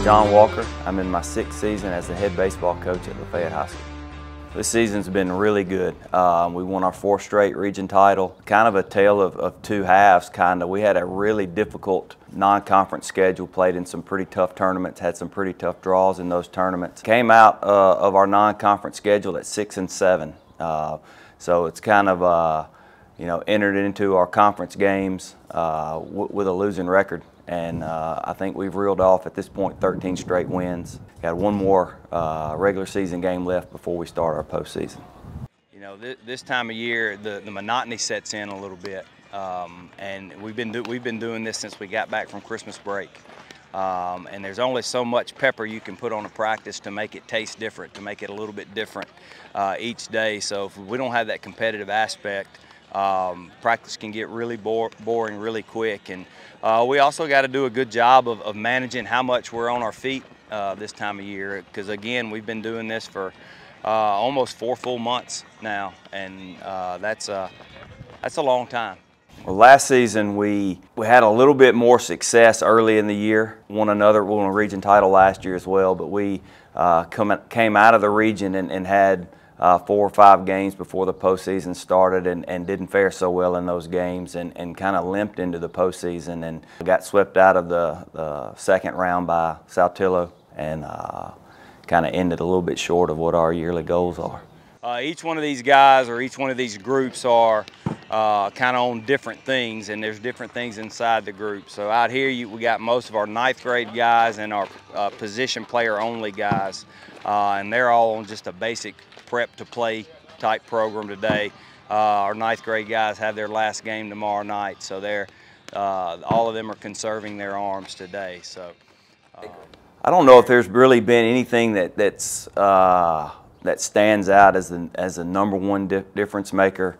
John Walker. I'm in my 6th season as the head baseball coach at Lafayette High School. This season's been really good. We won our 4th straight region title. Kind of a tale of two halves, kind of. We had a really difficult non-conference schedule, played in some pretty tough tournaments, had some pretty tough draws in those tournaments. Came out of our non-conference schedule at 6-7. So it's kind of, entered into our conference games with a losing record. And I think we've reeled off at this point 13 straight wins. Got one more regular season game left before we start our postseason. You know, this time of year, the monotony sets in a little bit, and we've been doing this since we got back from Christmas break. And there's only so much pepper you can put on a practice to make it taste different, to make it a little bit different each day. So if we don't have that competitive aspect, practice can get really boring really quick. And we also got to do a good job of managing how much we're on our feet this time of year, because again, we've been doing this for almost 4 full months now, and that's a long time. Well, last season we had a little bit more success early in the year. Won a region title last year as well, but we came out of the region and had 4 or 5 games before the postseason started and didn't fare so well in those games and kind of limped into the postseason and got swept out of the 2nd round by Saltillo and kind of ended a little bit short of what our yearly goals are. Each one of these guys or each one of these groups are kind of on different things, and there's different things inside the group. So out here we got most of our 9th grade guys and our position player only guys, and they're all on just a basic prep to play type program today. Our 9th grade guys have their last game tomorrow night, so all of them are conserving their arms today. So I don't know if there's really been anything that stands out as the #1 difference maker.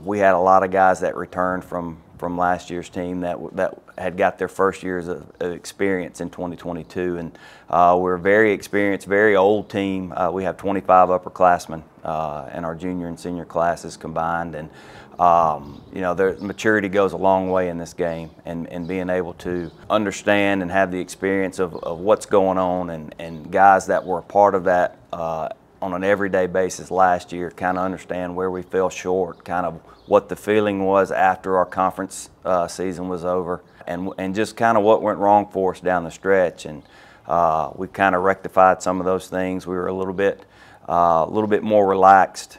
We had a lot of guys that returned from last year's team that had got their first years of experience in 2022, and we're a very experienced, very old team. We have 25 upperclassmen in our junior and senior classes combined, and their maturity goes a long way in this game, and being able to understand and have the experience of what's going on, and guys that were a part of that on an everyday basis last year kind of understand where we fell short, kind of what the feeling was after our conference season was over, and just kind of what went wrong for us down the stretch. And we kind of rectified some of those things. We were a little bit more relaxed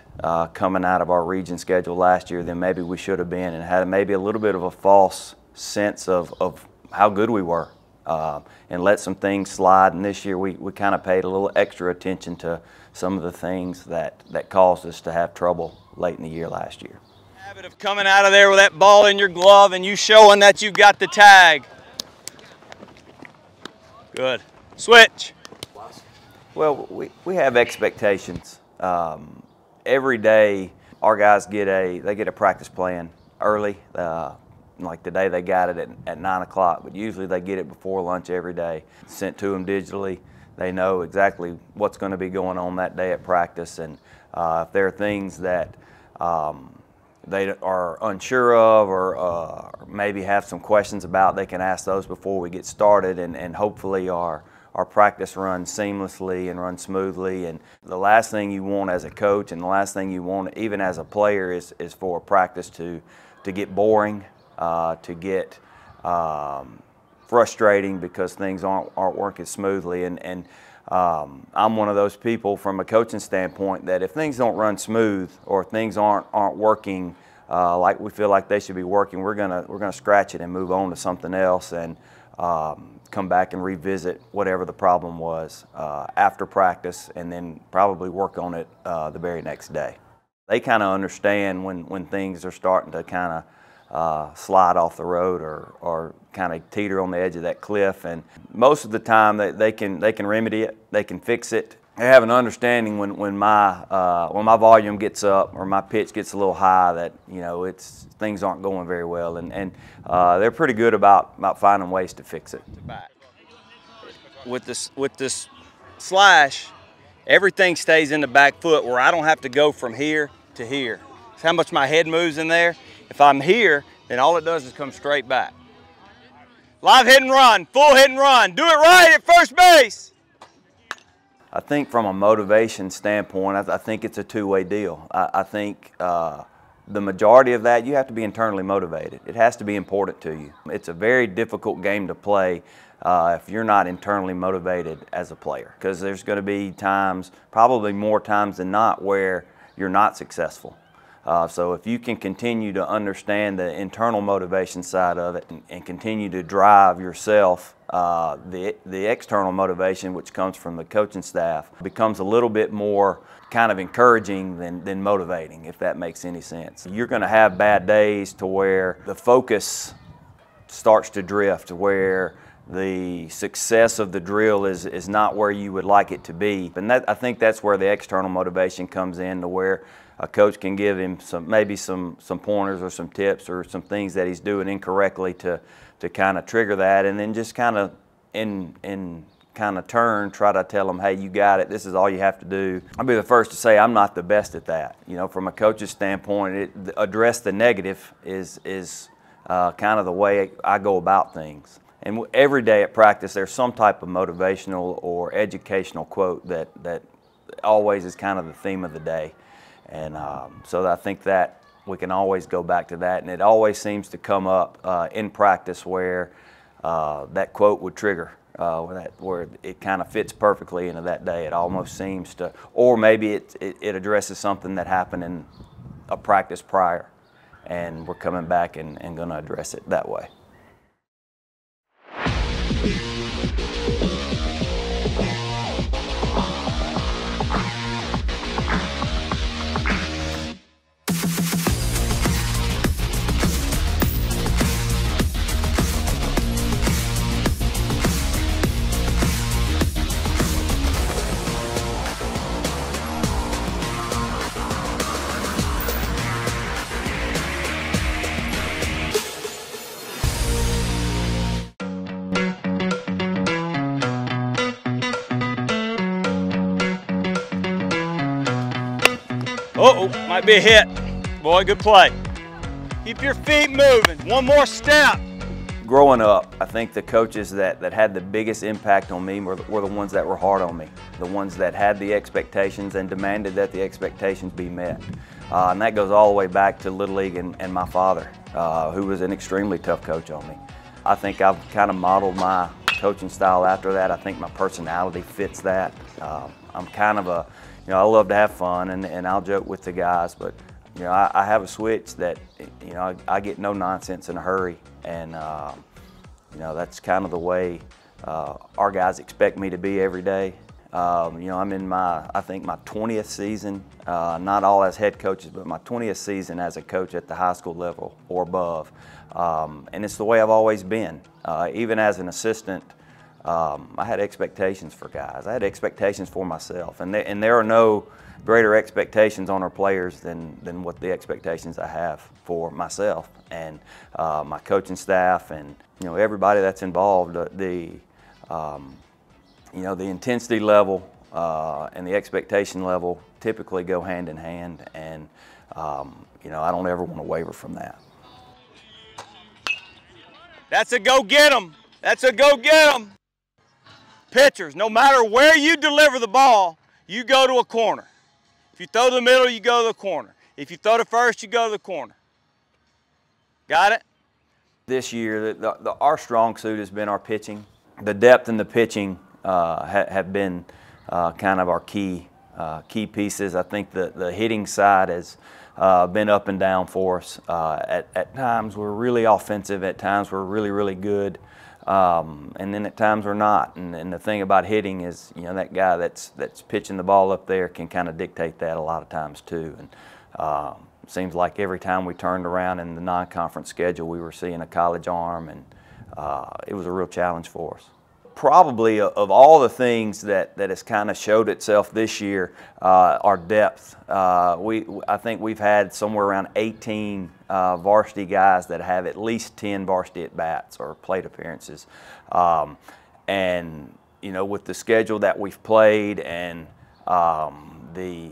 coming out of our region schedule last year than maybe we should have been, and had maybe a little bit of a false sense of how good we were, and let some things slide. And this year we kind of paid a little extra attention to some of the things that caused us to have trouble late in the year last year. Habit of coming out of there with that ball in your glove and you showing that you got the tag. Good. Switch. Well, we have expectations. Every day our guys get a practice plan early. Like today they got it at 9 o'clock, but usually they get it before lunch every day, sent to them digitally. They know exactly what's going to be going on that day at practice, and if there are things that they are unsure of or maybe have some questions about, they can ask those before we get started, and hopefully our practice runs seamlessly and runs smoothly. And the last thing you want as a coach, and the last thing you want even as a player, is for practice to get boring, to get frustrating because things aren't working smoothly. And I'm one of those people from a coaching standpoint that if things don't run smooth or if things aren't working like we feel like they should be working, we're gonna scratch it and move on to something else, and come back and revisit whatever the problem was after practice, and then probably work on it the very next day. They kind of understand when things are starting to kind of slide off the road or kind of teeter on the edge of that cliff, and most of the time they can remedy it, they can fix it. They have an understanding when my volume gets up or my pitch gets a little high that things aren't going very well, and they're pretty good about finding ways to fix it. With this slash, everything stays in the back foot where I don't have to go from here to here. It's how much my head moves in there. If I'm here, then all it does is come straight back. Live hit and run, full hit and run. Do it right at first base. I think from a motivation standpoint, I think it's a two-way deal. I think the majority of that, you have to be internally motivated. It has to be important to you. It's a very difficult game to play if you're not internally motivated as a player, because there's going to be times, probably more times than not, where you're not successful. So if you can continue to understand the internal motivation side of it and continue to drive yourself, the external motivation, which comes from the coaching staff, becomes a little bit more kind of encouraging than motivating, if that makes any sense. You're going to have bad days to where the focus starts to drift, where the success of the drill is not where you would like it to be. And I think that's where the external motivation comes in, to where a coach can give him maybe some pointers or some tips or some things that he's doing incorrectly to kind of trigger that, and then just kind of in kind of turn try to tell them, hey, you got it, this is all you have to do. I'll be the first to say I'm not the best at that. You know, from a coach's standpoint, address the negative is kind of the way I go about things. And every day at practice there's some type of motivational or educational quote that always is kind of the theme of the day. And so I think that we can always go back to that, and it always seems to come up in practice where that quote would trigger, where it kind of fits perfectly into that day. It almost seems to, or maybe it addresses something that happened in a practice prior, and we're coming back and going to address it that way. Uh-oh, might be a hit. Boy, good play. Keep your feet moving. One more step. Growing up, I think the coaches that had the biggest impact on me were the ones that were hard on me, the ones that had the expectations and demanded that the expectations be met. And that goes all the way back to Little League and my father, who was an extremely tough coach on me. I think I've kind of modeled my coaching style after that. I think my personality fits that. I'm kind of I love to have fun, and I'll joke with the guys, but I have a switch that I get no nonsense in a hurry, and that's kind of the way our guys expect me to be every day. I'm in I think my 20th season, not all as head coaches, but my 20th season as a coach at the high school level or above, and it's the way I've always been. Even as an assistant, I had expectations for guys. I had expectations for myself, and there are no greater expectations on our players than what the expectations I have for myself and my coaching staff, and everybody that's involved. The intensity level and the expectation level typically go hand in hand, and I don't ever want to waver from that. That's a go get 'em. That's a go get 'em. Pitchers, no matter where you deliver the ball, you go to a corner. If you throw to the middle, you go to the corner. If you throw to first, you go to the corner. Got it? This year, our strong suit has been our pitching. The depth in the pitching have been kind of our key pieces. I think the hitting side has been up and down for us. At times we're really offensive, at times we're really, really good. And then at times we're not. And the thing about hitting is, that guy that's pitching the ball up there can kind of dictate that a lot of times too. And it seems like every time we turned around in the non-conference schedule, we were seeing a college arm, and it was a real challenge for us. Probably of all the things that has kind of showed itself this year, our depth. I think we've had somewhere around 18 varsity guys that have at least 10 varsity at-bats or plate appearances. And with the schedule that we've played and the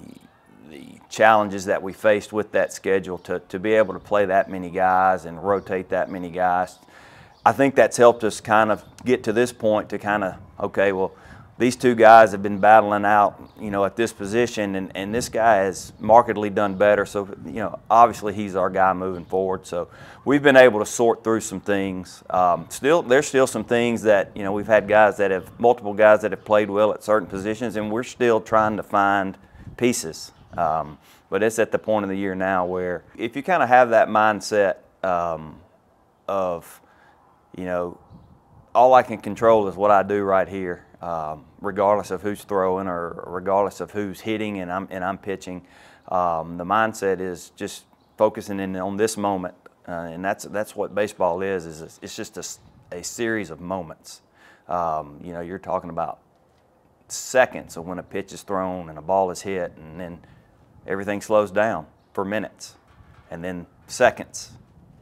challenges that we faced with that schedule, to be able to play that many guys and rotate that many guys, I think that's helped us kind of get to this point to kind of, okay, well, these two guys have been battling out, you know, at this position, and this guy has markedly done better. So, you know, obviously he's our guy moving forward. So we've been able to sort through some things. There's still some things that, you know, we've had guys that have, multiple guys that have played well at certain positions, and we're still trying to find pieces. But it's at the point of the year now where if you kind of have that mindset of, you know, all I can control is what I do right here. Regardless of who's throwing or regardless of who's hitting and I'm pitching, the mindset is just focusing in on this moment, and that's what baseball is it's just a series of moments. You know, you're talking about seconds of when a pitch is thrown and a ball is hit, and then everything slows down for minutes, and then seconds,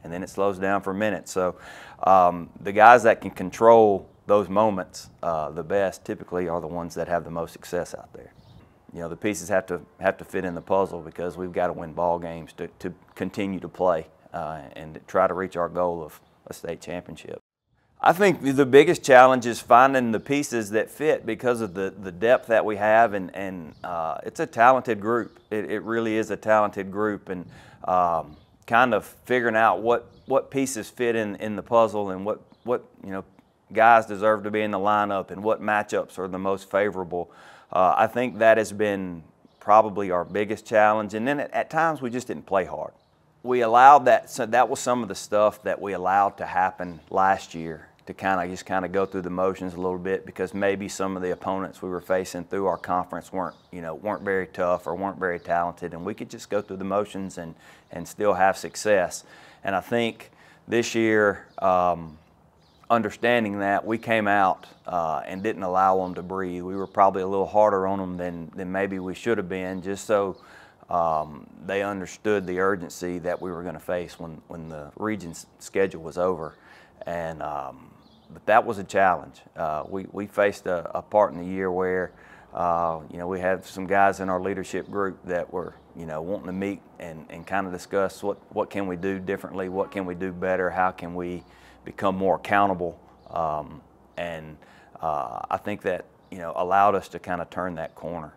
and then it slows down for minutes. So the guys that can control those moments the best typically are the ones that have the most success out there. You know, the pieces have to fit in the puzzle because we've got to win ball games to continue to play and try to reach our goal of a state championship. I think the biggest challenge is finding the pieces that fit because of the depth that we have, and it's a talented group. It really is a talented group, and kind of figuring out what pieces fit in the puzzle and what you know, guys deserve to be in the lineup and what matchups are the most favorable. I think that has been probably our biggest challenge. And then at times we just didn't play hard. We allowed that, so that was some of the stuff that we allowed to happen last year, to kind of go through the motions a little bit, because maybe some of the opponents we were facing through our conference weren't very tough or weren't very talented, and we could just go through the motions and still have success. And I think this year, understanding that, we came out and didn't allow them to breathe. We were probably a little harder on them than maybe we should have been, just so they understood the urgency that we were going to face when the region's schedule was over. And but that was a challenge. We faced a part in the year where you know, we had some guys in our leadership group that were, you know, wanting to meet and kind of discuss what can we do differently, what can we do better, how can we become more accountable, and I think that, you know, allowed us to kind of turn that corner.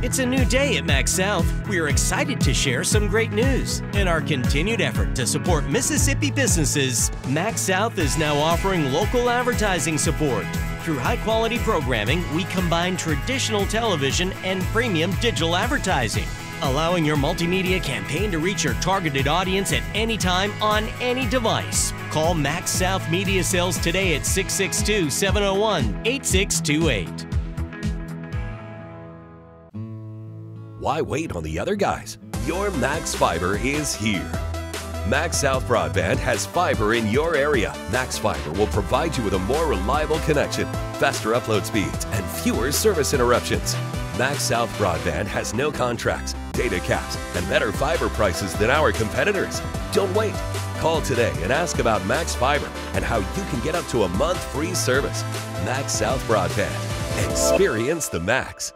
It's a new day at MaxxSouth. We are excited to share some great news. In our continued effort to support Mississippi businesses, MaxxSouth is now offering local advertising support. Through high-quality programming, we combine traditional television and premium digital advertising, allowing your multimedia campaign to reach your targeted audience at any time on any device. Call MaxxSouth Media Sales today at 662-701-8628. Why wait on the other guys? Your Max Fiber is here. MaxxSouth Broadband has fiber in your area. Max Fiber will provide you with a more reliable connection, faster upload speeds, and fewer service interruptions. MaxxSouth Broadband has no contracts, data caps, and better fiber prices than our competitors. Don't wait. Call today and ask about Max Fiber and how you can get up to a month free service. MaxxSouth Broadband. Experience the max.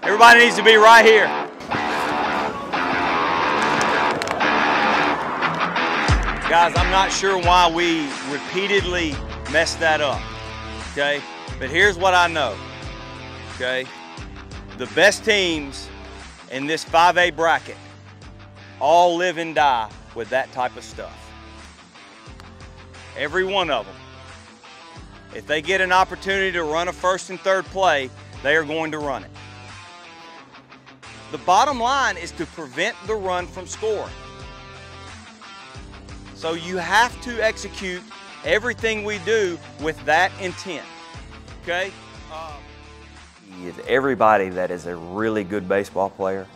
Everybody needs to be right here. Guys, I'm not sure why we repeatedly mess that up, okay? But here's what I know, okay? The best teams in this 5A bracket all live and die with that type of stuff. Every one of them. If they get an opportunity to run a first and third play, they are going to run it. The bottom line is to prevent the run from scoring. So you have to execute everything we do with that intent, okay? Everybody that is a really good baseball player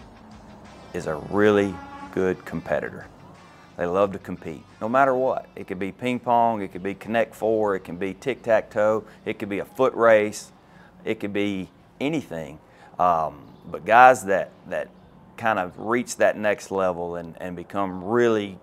is a really good competitor. They love to compete, no matter what. It could be ping pong, it could be Connect Four, it can be tic-tac-toe, it could be a foot race, it could be anything. But guys that kind of reach that next level and become really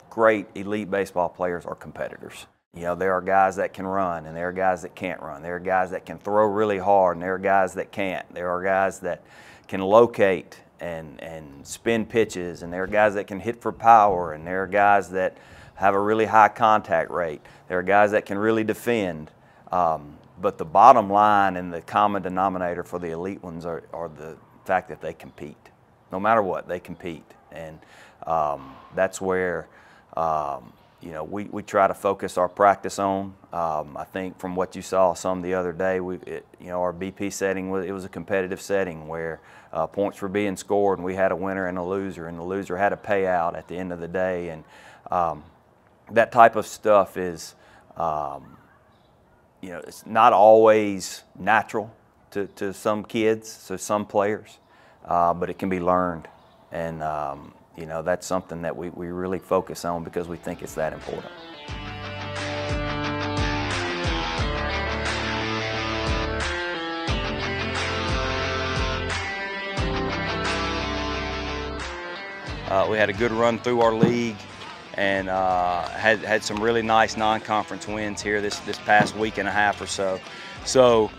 great elite baseball players are competitors. You know, there are guys that can run, and there are guys that can't run. There are guys that can throw really hard, and there are guys that can't. There are guys that can locate and spin pitches, and there are guys that can hit for power, and there are guys that have a really high contact rate. There are guys that can really defend. But the bottom line and the common denominator for the elite ones are the fact that they compete. No matter what, they compete. And that's where you know, we try to focus our practice on. I think from what you saw some the other day, you know, our BP setting, it was a competitive setting where points were being scored, and we had a winner and a loser had a payout at the end of the day. And that type of stuff is, you know, it's not always natural to some kids, to some players, but it can be learned. And you know, that's something that we really focus on because we think it's that important. We had a good run through our league and had some really nice non-conference wins here this past week and a half or so. So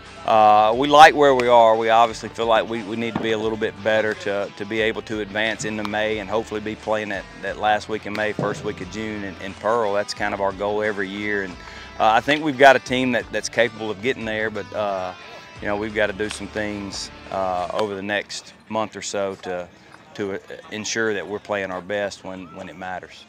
we like where we are. We obviously feel like we need to be a little bit better to be able to advance into May and hopefully be playing that last week in May, first week of June in Pearl. That's kind of our goal every year. And I think we've got a team that's capable of getting there, but you know, we've got to do some things over the next month or so to ensure that we're playing our best when it matters.